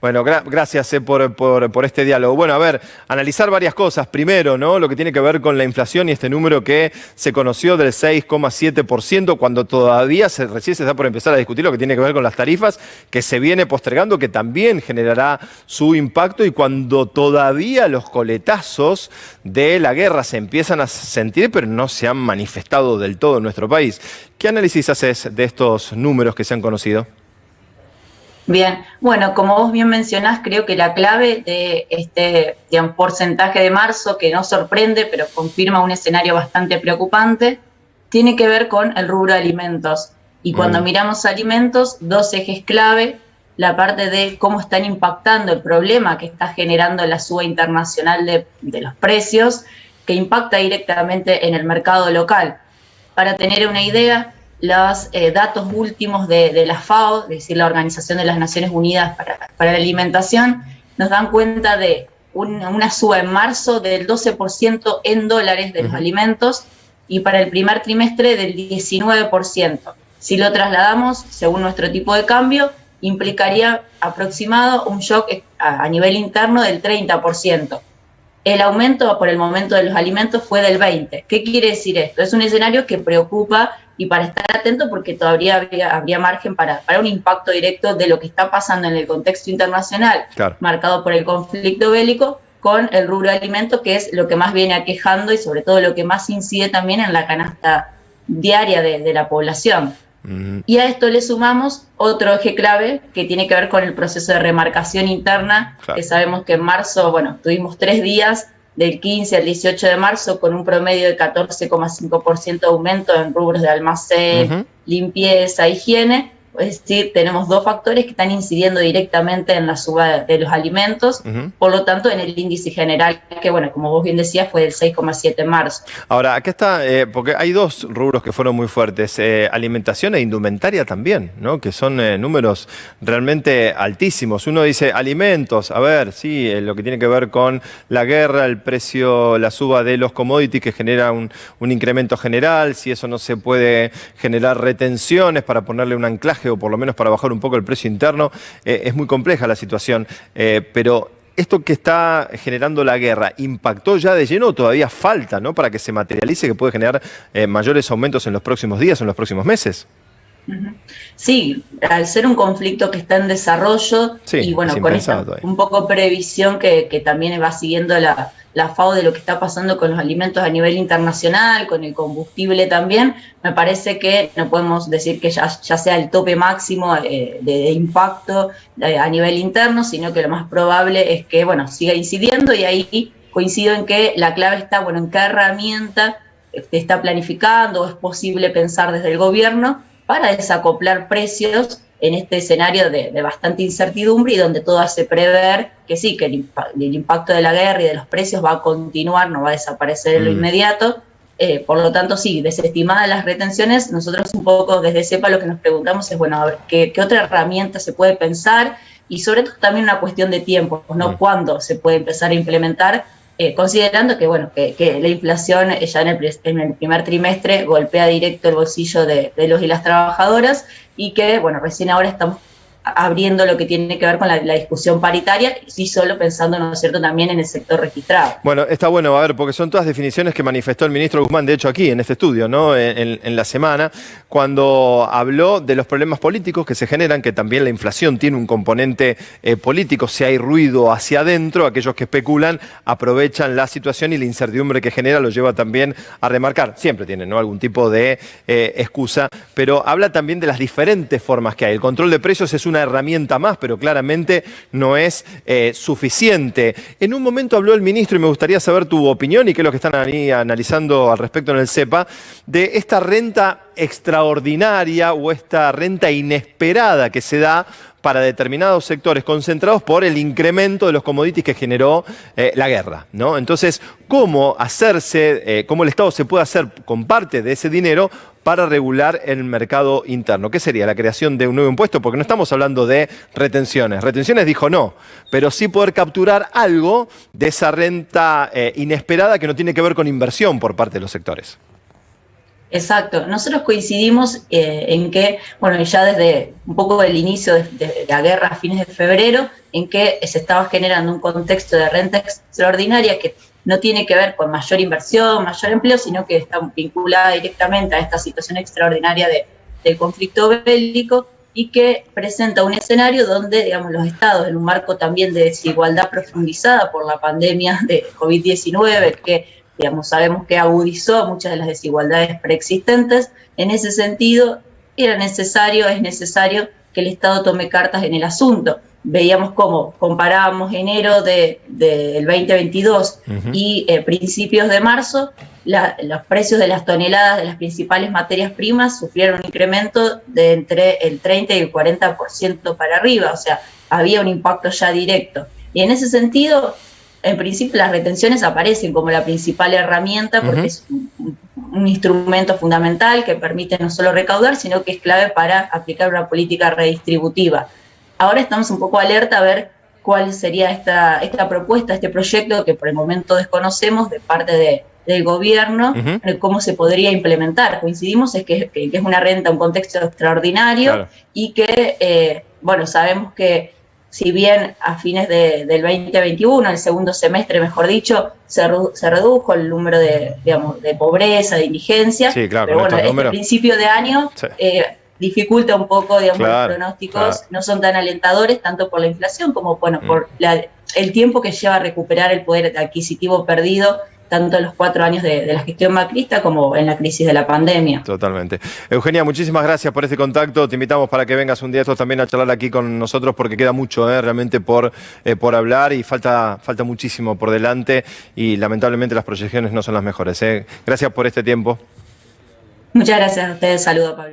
Bueno, gracias por este diálogo. Bueno, a ver, analizar varias cosas. Primero, ¿no? Lo que tiene que ver con la inflación y este número que se conoció del 6,7%, cuando todavía recién se está por empezar a discutir lo que tiene que ver con las tarifas, que se viene postergando, que también generará su impacto, y cuando todavía los coletazos de la guerra se empiezan a sentir, pero no se han manifestado del todo en nuestro país. ¿Qué análisis haces de estos números que se han conocido? Bien, bueno, como vos bien mencionás, creo que la clave de este porcentaje de marzo, que no sorprende, pero confirma un escenario bastante preocupante, tiene que ver con el rubro alimentos. Y cuando miramos alimentos, dos ejes clave: la parte de cómo están impactando el problema que está generando la suba internacional de los precios, que impacta directamente en el mercado local. Para tener una idea, los datos últimos de la FAO, es decir, la Organización de las Naciones Unidas para la Alimentación, nos dan cuenta de una suba en marzo del 12% en dólares de los alimentos, y para el primer trimestre del 19%. Si lo trasladamos según nuestro tipo de cambio, implicaría aproximado un shock a nivel interno del 30%. El aumento por el momento de los alimentos fue del 20%. ¿Qué quiere decir esto? Es un escenario que preocupa, y para estar atento, porque todavía habría margen para un impacto directo de lo que está pasando en el contexto internacional, claro, marcado por el conflicto bélico, con el rubro de alimentos, que es lo que más viene aquejando y sobre todo lo que más incide también en la canasta diaria de la población. Y a esto le sumamos otro eje clave que tiene que ver con el proceso de remarcación interna, claro, que sabemos que en marzo, bueno, tuvimos 3 días, del 15 al 18 de marzo, con un promedio de 14,5% de aumento en rubros de almacén, limpieza, higiene. Es decir, tenemos dos factores que están incidiendo directamente en la suba de los alimentos, por lo tanto, en el índice general, que, bueno, como vos bien decías, fue del 6,7 en marzo. Ahora, acá está, porque hay dos rubros que fueron muy fuertes, alimentación e indumentaria también, ¿no? Que son números realmente altísimos. Uno dice alimentos, a ver, sí, lo que tiene que ver con la guerra, el precio, la suba de los commodities que genera un incremento general, si eso no se puede generar retenciones para ponerle un anclaje, o por lo menos para bajar un poco el precio interno, es muy compleja la situación, pero esto que está generando la guerra, ¿impactó ya de lleno o todavía falta, ¿no?, para que se materialice, que puede generar mayores aumentos en los próximos días o en los próximos meses? Sí, al ser un conflicto que está en desarrollo, sí, y bueno, con esta un poco previsión que también va siguiendo la FAO de lo que está pasando con los alimentos a nivel internacional, con el combustible también, me parece que no podemos decir que ya sea el tope máximo de impacto a nivel interno, sino que lo más probable es que, bueno, siga incidiendo, y ahí coincido en que la clave está, bueno, en qué herramienta está planificando o es posible pensar desde el gobierno para desacoplar precios en este escenario de bastante incertidumbre, y donde todo hace prever que sí, que el impacto de la guerra y de los precios va a continuar, no va a desaparecer en lo inmediato. Por lo tanto, sí, desestimadas las retenciones, nosotros un poco desde CEPA lo que nos preguntamos es, bueno, a ver, ¿qué otra herramienta se puede pensar? Y sobre todo también una cuestión de tiempo, ¿no? ¿Cuándo se puede empezar a implementar? Considerando que, bueno, que la inflación ya en el primer trimestre golpea directo el bolsillo de los y las trabajadoras, y que, bueno, recién ahora estamos abriendo lo que tiene que ver con la discusión paritaria, y solo pensando, ¿no es cierto?, también en el sector registrado. Bueno, está bueno, a ver, porque son todas definiciones que manifestó el ministro Guzmán, de hecho aquí, en este estudio, ¿no?, en la semana, cuando habló de los problemas políticos que se generan, que también la inflación tiene un componente político. Si hay ruido hacia adentro, aquellos que especulan aprovechan la situación, y la incertidumbre que genera lo lleva también a remarcar. Siempre tienen, ¿no?, algún tipo de excusa, pero habla también de las diferentes formas que hay. El control de precios es una herramienta más, pero claramente no es suficiente. En un momento habló el ministro, y me gustaría saber tu opinión y qué es lo que están ahí analizando al respecto en el CEPA, de esta renta extraordinaria o esta renta inesperada que se da para determinados sectores concentrados por el incremento de los commodities que generó la guerra, ¿no? Entonces, ¿cómo hacerse, cómo el Estado se puede hacer con parte de ese dinero para regular el mercado interno? ¿Qué sería? La creación de un nuevo impuesto, porque no estamos hablando de retenciones. Retenciones dijo no, pero sí poder capturar algo de esa renta inesperada que no tiene que ver con inversión por parte de los sectores. Exacto. Nosotros coincidimos en que, bueno, ya desde un poco el inicio de la guerra a fines de febrero, en que se estaba generando un contexto de renta extraordinaria que no tiene que ver con mayor inversión, mayor empleo, sino que está vinculada directamente a esta situación extraordinaria del conflicto bélico y que presenta un escenario donde, digamos, los estados, en un marco también de desigualdad profundizada por la pandemia de COVID-19, que digamos, sabemos que agudizó muchas de las desigualdades preexistentes. En ese sentido, es necesario que el Estado tome cartas en el asunto. Veíamos cómo comparábamos enero del 2022 y principios de marzo, los precios de las toneladas de las principales materias primas sufrieron un incremento de entre el 30 y el 40% para arriba, o sea, había un impacto ya directo. Y en ese sentido, en principio las retenciones aparecen como la principal herramienta porque es un instrumento fundamental que permite no solo recaudar, sino que es clave para aplicar una política redistributiva. Ahora estamos un poco alerta a ver cuál sería esta propuesta, este proyecto que por el momento desconocemos de parte del gobierno, cómo se podría implementar. Coincidimos es que es una renta, un contexto extraordinario, claro, y que, bueno, sabemos que si bien a fines del 2021, el segundo semestre, mejor dicho, se redujo el número de pobreza, de indigencia, sí, claro, pero bueno, este principio de año sí, dificulta un poco, digamos, claro, los pronósticos no son tan alentadores, tanto por la inflación como, bueno, por el tiempo que lleva a recuperar el poder adquisitivo perdido, tanto en los 4 años de la gestión macrista como en la crisis de la pandemia. Totalmente. Eugenia, muchísimas gracias por este contacto. Te invitamos para que vengas un día estos también a charlar aquí con nosotros porque queda mucho realmente por hablar y falta muchísimo por delante y lamentablemente las proyecciones no son las mejores. Gracias por este tiempo. Muchas gracias a ustedes. Saludos, Pablo.